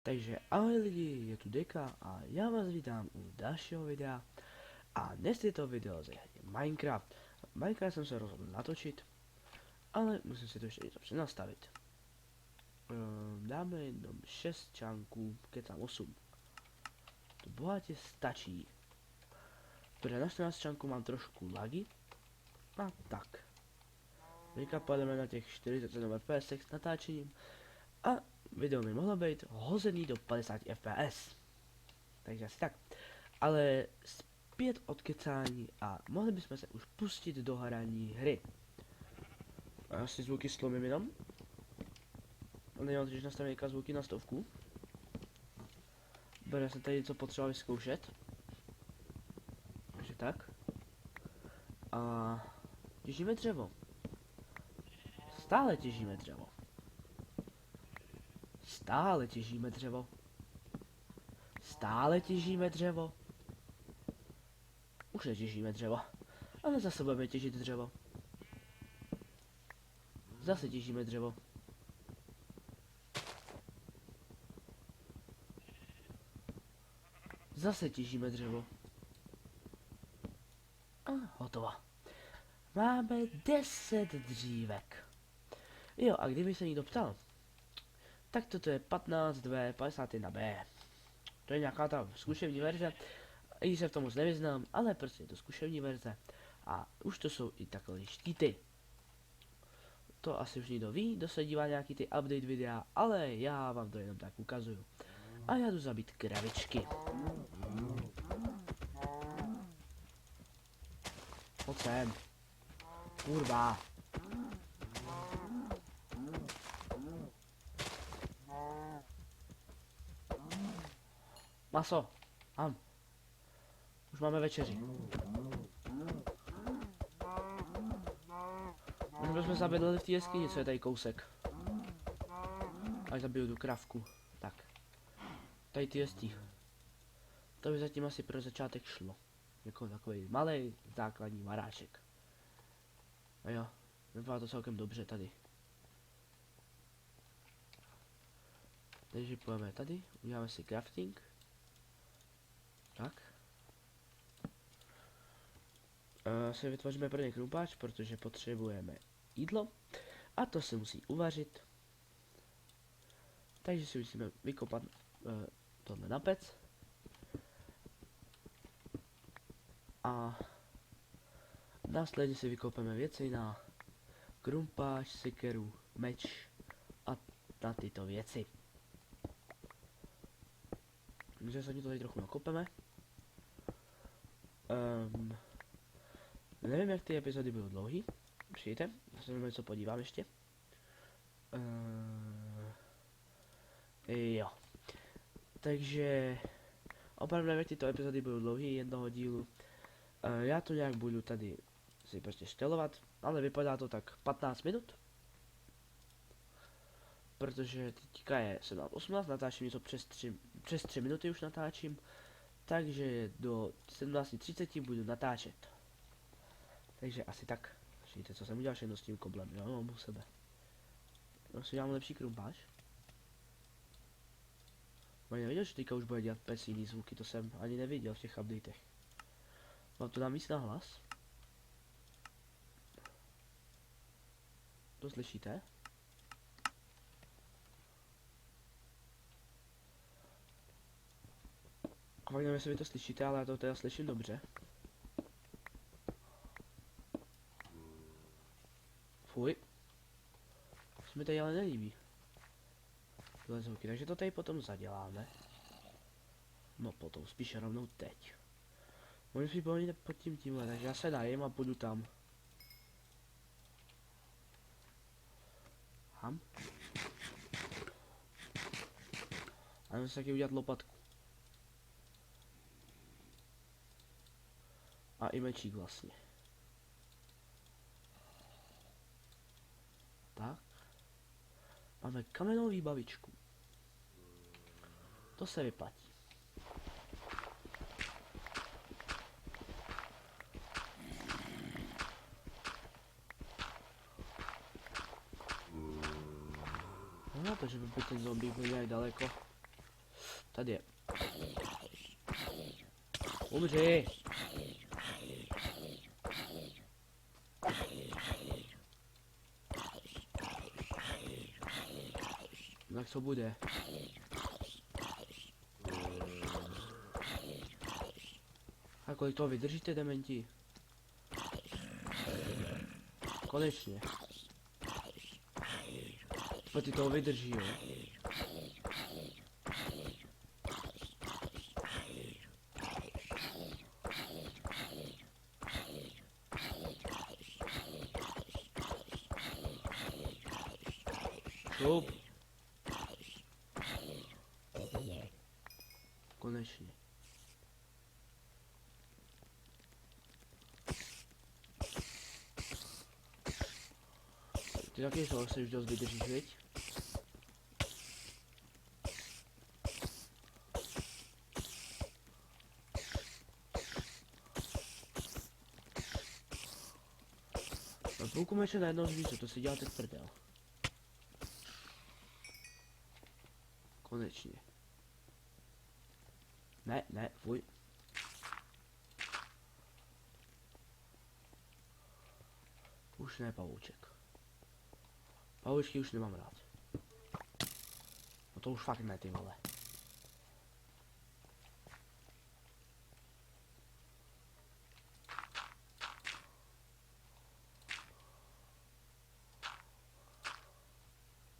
Takže ahoj lidi, je tu Deka a já vás vítám u dalšího videa. A dnes je to video ze hry Minecraft. Minecraft jsem se rozhodl natočit, ale musím si to ještě něco přenastavit. Dáme jenom 6 článků, kecám 8. To bohatě stačí. Protože na 14 článků mám trošku lagy. A tak. Teďka pojedeme na těch 47 fps s natáčením. A video mi mohlo být hozený do 50 fps. Takže asi tak. Ale zpět od kecání a mohli bychom se už pustit do hraní hry. A já si zvuky slomím jenom. Nemám totiž nastavené zvuky na 100. Bude se tady něco potřeba vyzkoušet. Takže tak. A těžíme dřevo. Stále těžíme dřevo. Stále těžíme dřevo. Stále těžíme dřevo. Už netěžíme dřevo. Ale zase budeme těžit dřevo. Zase těžíme dřevo. Zase těžíme dřevo. A hotovo. Máme 10 dřívek. Jo, a kdyby se někdo ptal, tak toto je 15.2, 51b. To je nějaká ta zkušební verze, i když se v tom moc nevyznám, ale prostě je to zkušební verze. A už to jsou i takové štíty. To asi už někdo ví, kdo se dívá nějaký ty update videa, ale já vám to jenom tak ukazuju. A já jdu zabít kravičky. Pojď sem. Kurva. Maso. Mám. Už máme večeři. Už bychom zabydleli v té jeskyni, co je tady kousek. Až zabiju tu kravku. Tak. Tady ty jestí. To by zatím asi pro začátek šlo. Jako takový malý základní maráček. A jo, vypadá to celkem dobře tady. Takže půjdeme tady, uděláme si crafting. Tak. Si vytvoříme první krumpáč, protože potřebujeme jídlo. A to se musí uvařit. Takže si musíme vykopat tohle na pec. A následně si vykopeme věci na krumpáč, sekeru, meč a na tyto věci. Takže se to tady trochu nakopeme. Nevím, jak ty epizody budou dlouhý. Přijďte, já se něco podívám ještě. Jo. Takže opravdu nevím, jak tyto epizody budou dlouhý, jednoho dílu. Já to nějak budu tady si prostě štelovat, ale vypadá to tak 15 minut. Protože teďka je 17:18, natáčím něco přes 3 minuty už natáčím. Takže do 17:30 budu natáčet. Takže asi tak. Víte, co jsem udělal všechno s tím koblem, jo, mám u sebe. No, si dělám lepší krumpáč. Mám neviděl, že teďka už bude dělat pes jiný zvuky, to jsem ani neviděl v těch updatech. Mám to dám víc na hlas. To slyšíte? A nevím, jestli vy to slyšíte, ale já to teda slyším dobře. Fuj. To se mi tady ale nelíbí. Tyhle zvuky, takže to tady potom zaděláme. No potom, spíše rovnou teď. Můžu si pohodit pod tímhle, takže já se najím a půjdu tam. Ham. A musím si taky udělat lopatku. A i mečík vlastně. Tak. Máme kamennou výbavičku. To se vyplatí. No, takže by ten zombie byl nějak daleko. tady je. Umři! Tak co bude? A kolik toho vydržíte, dementi? Konečně. Co ty toho vydrží, jo? Šup. Konečně. Ty taky se už dost vydržíš, viď? No půlku meče na jednou zvíře, to si děláte prdel. Konečně. Ne, fuj. Už ne pavouček. Pavoučky už nemám rád. No to už fakt ne, ty vole.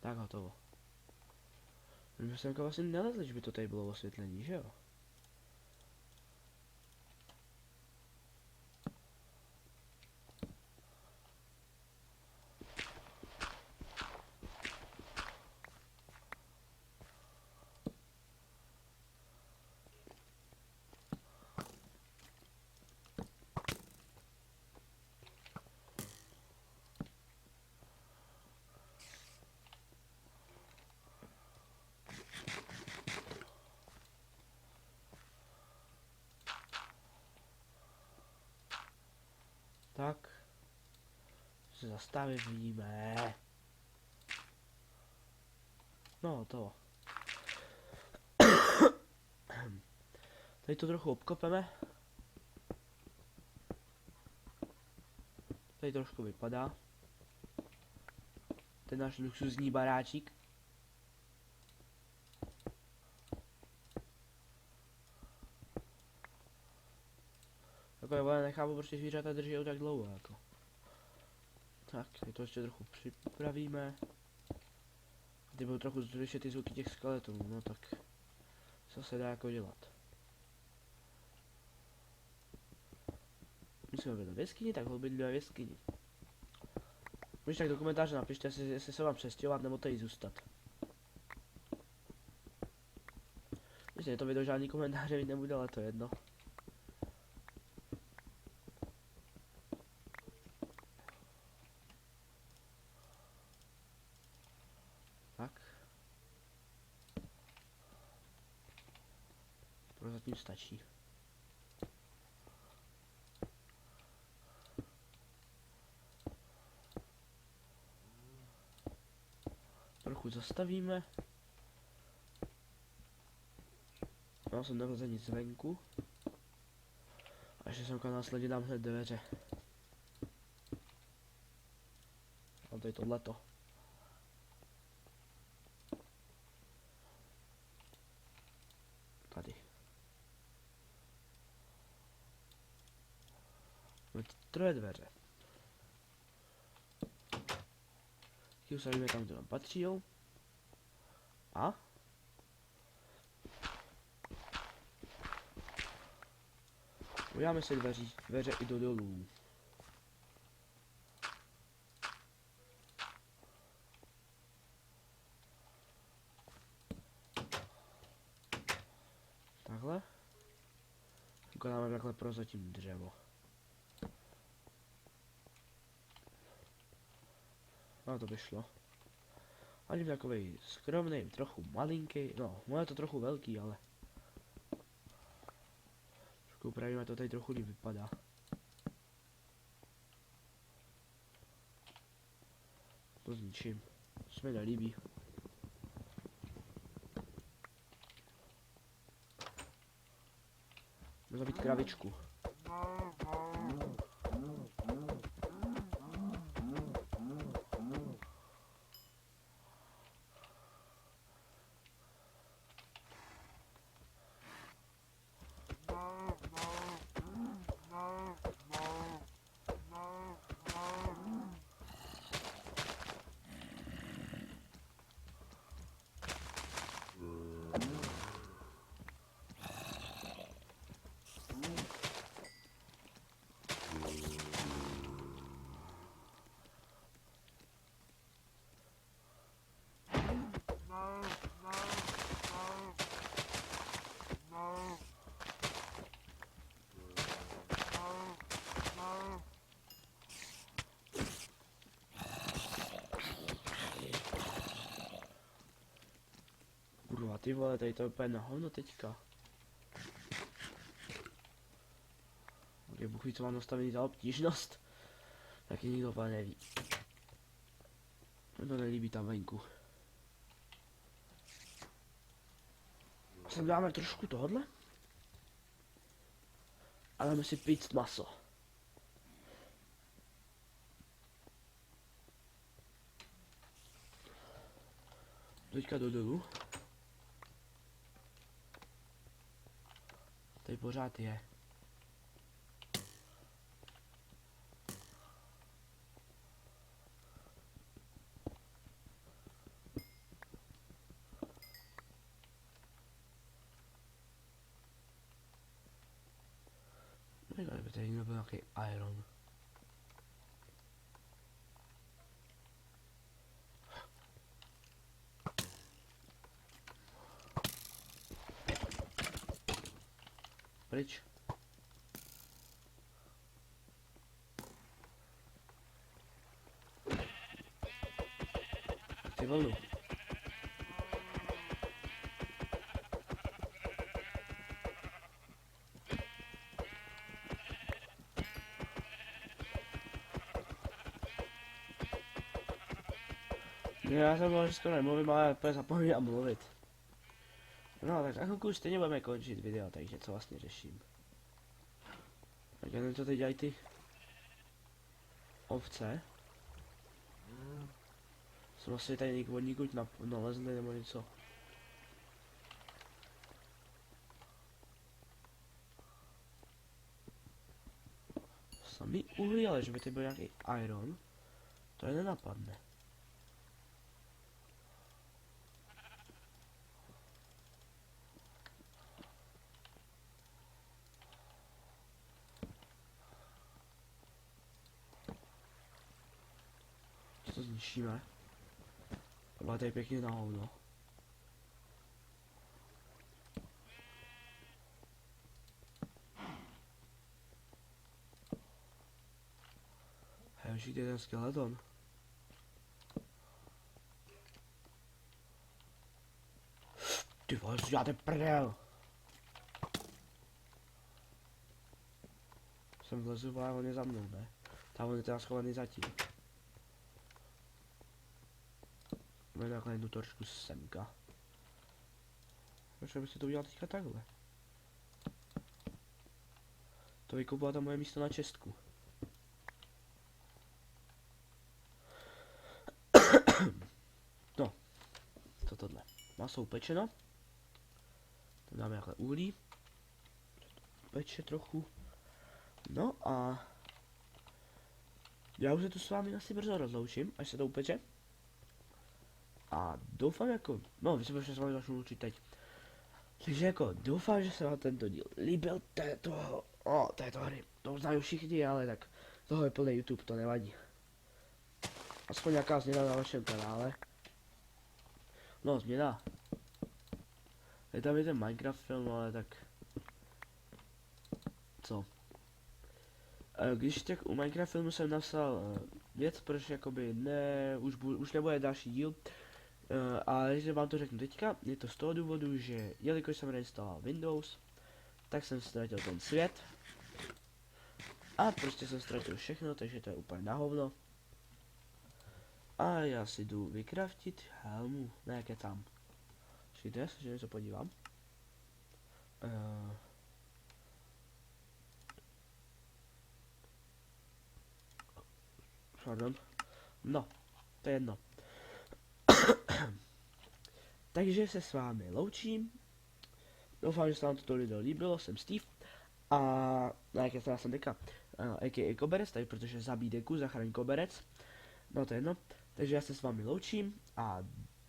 Tak hotovo. My jsme semka vlastně nelezli, že by to tady bylo osvětlení, že jo? Tak. Se zastavíme. No to. Tady to trochu obkopeme. Tady trošku vypadá. Ten náš luxusní baráčík. Takové vole, nechápu, proč ty zvířata drží tak dlouho, jako. Tak, tady to ještě trochu připravíme. A ty budou trochu zrušit ty zvuky těch skeletů, no tak. Co se dá jako dělat? Musíme být v jeskyni, tak ho bydlíme v jeskyni. Když tak do komentáře napište, jestli se vám přestěhovat nebo tady zůstat. Myslím, to video žádný komentáře mít nebude, ale to je jedno. Tak. Prozatím stačí. Trochu zastavíme. Já jsem nevleze nic zvenku. A ještě semka následně dám hned dveře. A to je tohleto. Tady. Troje dveře. Ty usadíme tam, kde nám patří. A? Uděláme si dveře i do dolů. Takhle. Uděláme takhle prozatím dřevo. No to by šlo. Ani takovej skromný, trochu malinký, no, moje to trochu velký, ale. Trošku upravíme, to tady trochu líp vypadá. To zničím. To se mi nelíbí. zabít kravičku. Kurva, ty vole, tady to je úplně na hovno teďka. Je Bůh ví, co mám nastavený za obtížnost. Taky nikdo úplně neví. Mně to nelíbí tam venku. Sem dáme trošku tohodle. A dáme si pít maso. Teďka do dolů. Tady pořád je. Kdyby tady nebyl nějaký iron. Pryč. Ty vlnu. Já jsem byl, že skoro nemluvím, ale úplně zapomínám mluvit. No, tak za chvilku už stejně budeme končit video, takže co vlastně řeším. Tak jenom to teď dělají ty ovce. Jsou asi tady od nikud nalezli nebo něco. Samý uhlí, ale že by to byl nějaký iron, to je nenapadne. To zničíme. To tady pěkně na hovno. Hej, už jde ten skeleton. Ty vole, co děláte prdel? Jsem vlezu, ale on je za mnou, ne? Tam on je teda schovaný zatím. Bude takhle jednu trošku semka. Proč bych si to udělal teďka takhle? To vykopala tam moje místo na čestku. No, co tohle? Maso upečeno. Tam dáme takhle uhlí. Peče trochu. No a já už se tu s vámi asi brzo rozloučím, až se to upeče. A doufám jako, no, že se s vámi začnu učit teď. Takže jako doufám, že se vám tento díl líbil této hry. To znají všichni, ale tak toho je plný YouTube, to nevadí. Aspoň nějaká změna na vašem kanále. No, změna. Je tam i ten Minecraft film, ale tak... Co? Když tak u Minecraft filmu jsem napsal věc, proč jakoby ne, už nebude další díl. Ale že vám to řeknu teďka, je to z toho důvodu, že jelikož jsem reinstaloval Windows, tak jsem ztratil ten svět. A prostě jsem ztratil všechno, takže to je úplně na hovno. A já si jdu vykraftit helmu, ne, kecám. Čekajte, že něco podívám. Pardon. No, to je jedno. Takže se s vámi loučím. Doufám, že se vám toto video líbilo. Jsem Steve. A na jaké strana jsem teďka? A.k.a. Koberec, tady protože zabít deku, zachrání koberec. No to je jedno. Takže já se s vámi loučím a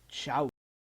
čau.